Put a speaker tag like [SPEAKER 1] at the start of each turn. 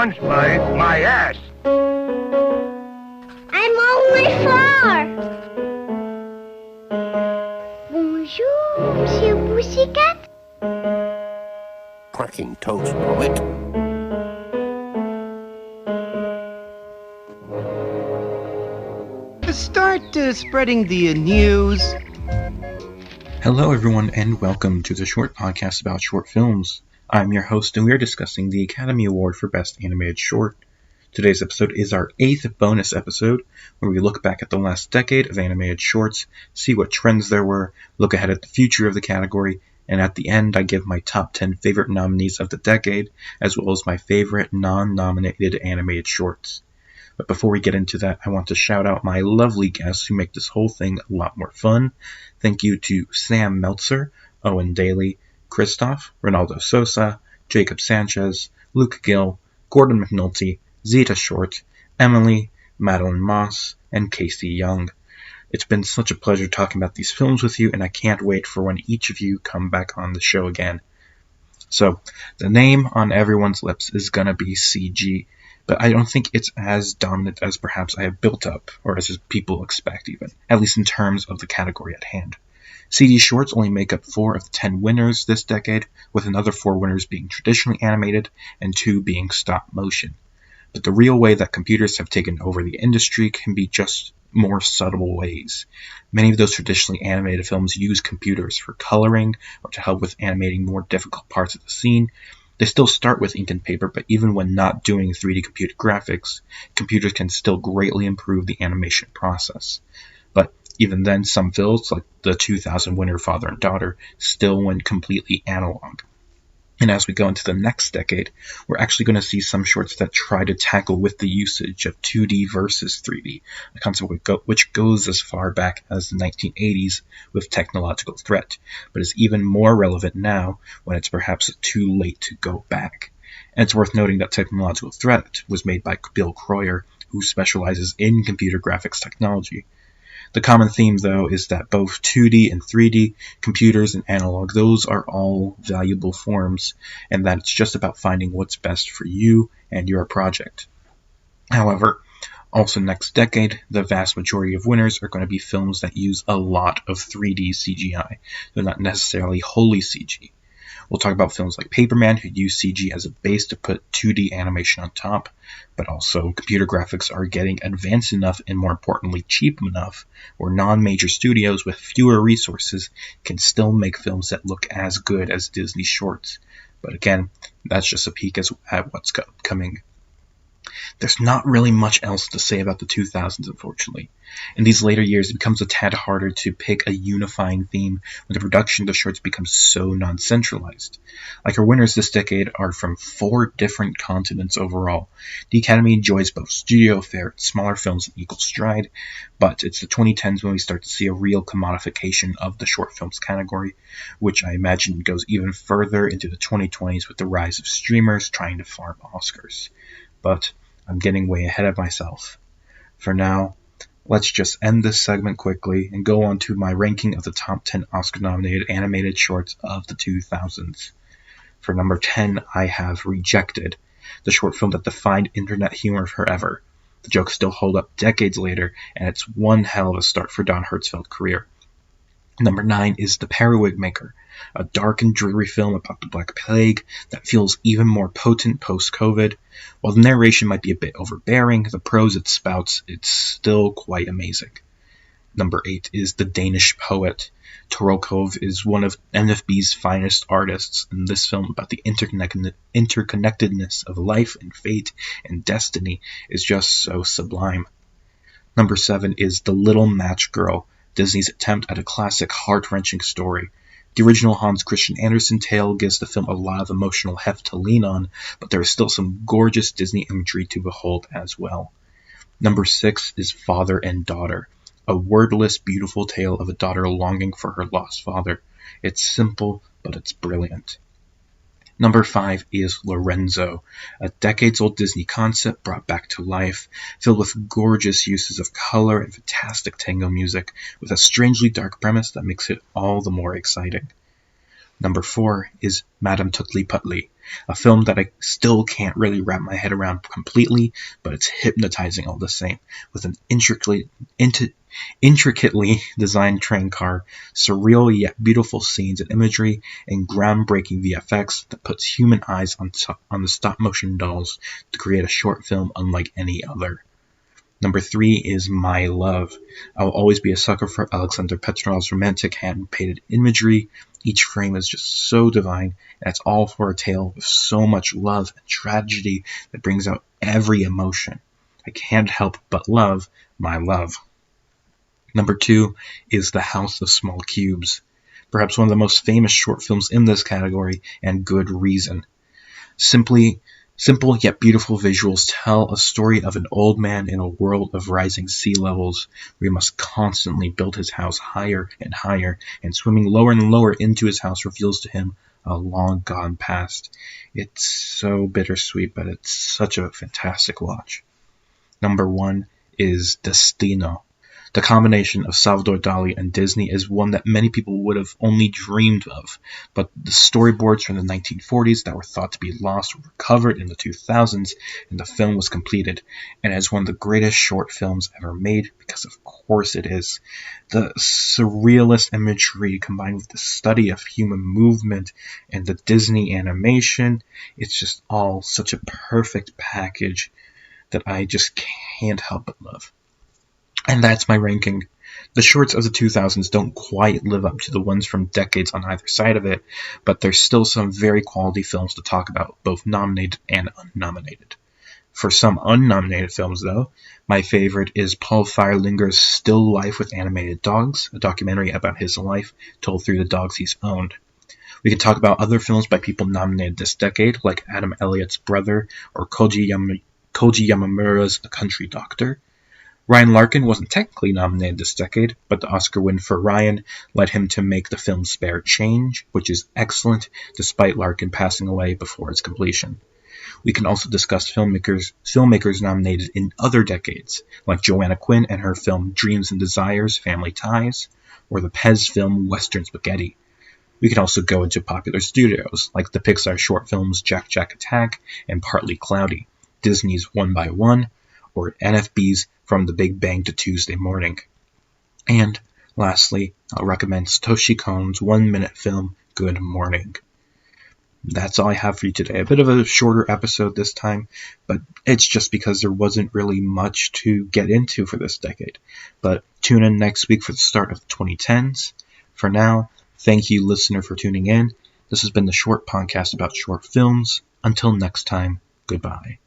[SPEAKER 1] SpongeBob my ass.
[SPEAKER 2] I'm only 4. Bonjour, Monsieur Pussycat.
[SPEAKER 3] Cracking toast, Robert.
[SPEAKER 4] Start spreading the news.
[SPEAKER 5] Hello everyone and welcome to the short podcast about short films. I'm your host and we are discussing the Academy Award for Best Animated Short. Today's episode is our 8th bonus episode where we look back at the last decade of animated shorts, see what trends there were, look ahead at the future of the category, and at the end I give my top 10 favorite nominees of the decade as well as my favorite non-nominated animated shorts. But before we get into that, I want to shout out my lovely guests who make this whole thing a lot more fun. Thank you to Sam Meltzer, Owen Daly, Christoph, Ronaldo Sosa, Jacob Sanchez, Luke Gill, Gordon McNulty, Zeta Short, Emily, Madeline Moss, and Casey Young. It's been such a pleasure talking about these films with you, and I can't wait for when each of you come back on the show again. So, the name on everyone's lips is gonna be CG. But I don't think it's as dominant as perhaps I have built up, or as people expect even, at least in terms of the category at hand. CG shorts only make up 4 of the 10 winners this decade, with another 4 winners being traditionally animated and 2 being stop motion. But the real way that computers have taken over the industry can be just more subtle ways. Many of those traditionally animated films use computers for coloring or to help with animating more difficult parts of the scene. They still start with ink and paper, but even when not doing 3D computer graphics, computers can still greatly improve the animation process. But even then, some films, like the 2000 winner Father and Daughter, still went completely analog. And as we go into the next decade, we're actually going to see some shorts that try to tackle with the usage of 2D versus 3D, a concept which goes as far back as the 1980s with Technological Threat, but is even more relevant now when it's perhaps too late to go back. And it's worth noting that Technological Threat was made by Bill Croyer, who specializes in computer graphics technology. The common theme, though, is that both 2D and 3D, computers and analog, those are all valuable forms, and that it's just about finding what's best for you and your project. However, also next decade, the vast majority of winners are going to be films that use a lot of 3D CGI. They're not necessarily wholly CG. We'll talk about films like Paperman, who use CG as a base to put 2D animation on top, but also computer graphics are getting advanced enough and, more importantly, cheap enough where non-major studios with fewer resources can still make films that look as good as Disney shorts. But again, that's just a peek at what's coming. There's not really much else to say about the 2000s, unfortunately. In these later years, it becomes a tad harder to pick a unifying theme when the production of the shorts becomes so non-centralized. Like our winners this decade are from 4 different continents overall. The Academy enjoys both studio fare and smaller films in equal stride, but it's the 2010s when we start to see a real commodification of the short films category, which I imagine goes even further into the 2020s with the rise of streamers trying to farm Oscars. But I'm getting way ahead of myself. For now, let's just end this segment quickly and go on to my ranking of the top 10 Oscar-nominated animated shorts of the 2000s. For number 10, I have Rejected, the short film that defined internet humor forever. The jokes still hold up decades later, and it's one hell of a start for Don Hertzfeld's career. Number 9 is The Periwig Maker, a dark and dreary film about the Black Plague that feels even more potent post-COVID. While the narration might be a bit overbearing, the prose it spouts, it's still quite amazing. Number 8 is The Danish Poet. Torokov is one of NFB's finest artists, and this film about the interconnectedness of life and fate and destiny is just so sublime. Number 7 is The Little Match Girl, Disney's attempt at a classic heart-wrenching story. The original Hans Christian Andersen tale gives the film a lot of emotional heft to lean on, but there is still some gorgeous Disney imagery to behold as well. Number 6 is Father and Daughter, a wordless, beautiful tale of a daughter longing for her lost father. It's simple, but it's brilliant. Number 5 is Lorenzo, a decades-old Disney concept brought back to life, filled with gorgeous uses of color and fantastic tango music, with a strangely dark premise that makes it all the more exciting. Number 4 is Madame Tutli Putli, a film that I still can't really wrap my head around completely, but it's hypnotizing all the same, with an intricately designed train car, surreal yet beautiful scenes and imagery, and groundbreaking VFX that puts human eyes on the stop-motion dolls to create a short film unlike any other. Number 3 is My Love. I will always be a sucker for Alexander Petrov's romantic hand-painted imagery. Each frame is just so divine, and it's all for a tale with so much love and tragedy that brings out every emotion. I can't help but love My Love. Number 2 is The House of Small Cubes, perhaps one of the most famous short films in this category, and good reason. Simple yet beautiful visuals tell a story of an old man in a world of rising sea levels, where he must constantly build his house higher and higher, and swimming lower and lower into his house reveals to him a long gone past. It's so bittersweet, but it's such a fantastic watch. Number 1 is Destino. The combination of Salvador Dali and Disney is one that many people would have only dreamed of, but the storyboards from the 1940s that were thought to be lost were recovered in the 2000s, and the film was completed, and it is one of the greatest short films ever made, because of course it is. The surrealist imagery combined with the study of human movement and the Disney animation, it's just all such a perfect package that I just can't help but love. And that's my ranking. The shorts of the 2000s don't quite live up to the ones from decades on either side of it, but there's still some very quality films to talk about, both nominated and unnominated. For some unnominated films, though, my favorite is Paul Feierlinger's Still Life with Animated Dogs, a documentary about his life told through the dogs he's owned. We can talk about other films by people nominated this decade, like Adam Elliott's Brother or Koji Yamamura's A Country Doctor. Ryan Larkin wasn't technically nominated this decade, but the Oscar win for Ryan led him to make the film Spare Change, which is excellent, despite Larkin passing away before its completion. We can also discuss filmmakers nominated in other decades, like Joanna Quinn and her film Dreams and Desires, Family Ties, or the Pez film Western Spaghetti. We can also go into popular studios, like the Pixar short films Jack Jack Attack and Partly Cloudy, Disney's One by One, or NFB's From the Big Bang to Tuesday Morning. And, lastly, I'll recommend Satoshi Kon's 1-minute film, Good Morning. That's all I have for you today. A bit of a shorter episode this time, but it's just because there wasn't really much to get into for this decade. But tune in next week for the start of the 2010s. For now, thank you, listener, for tuning in. This has been the Short Podcast about short films. Until next time, goodbye.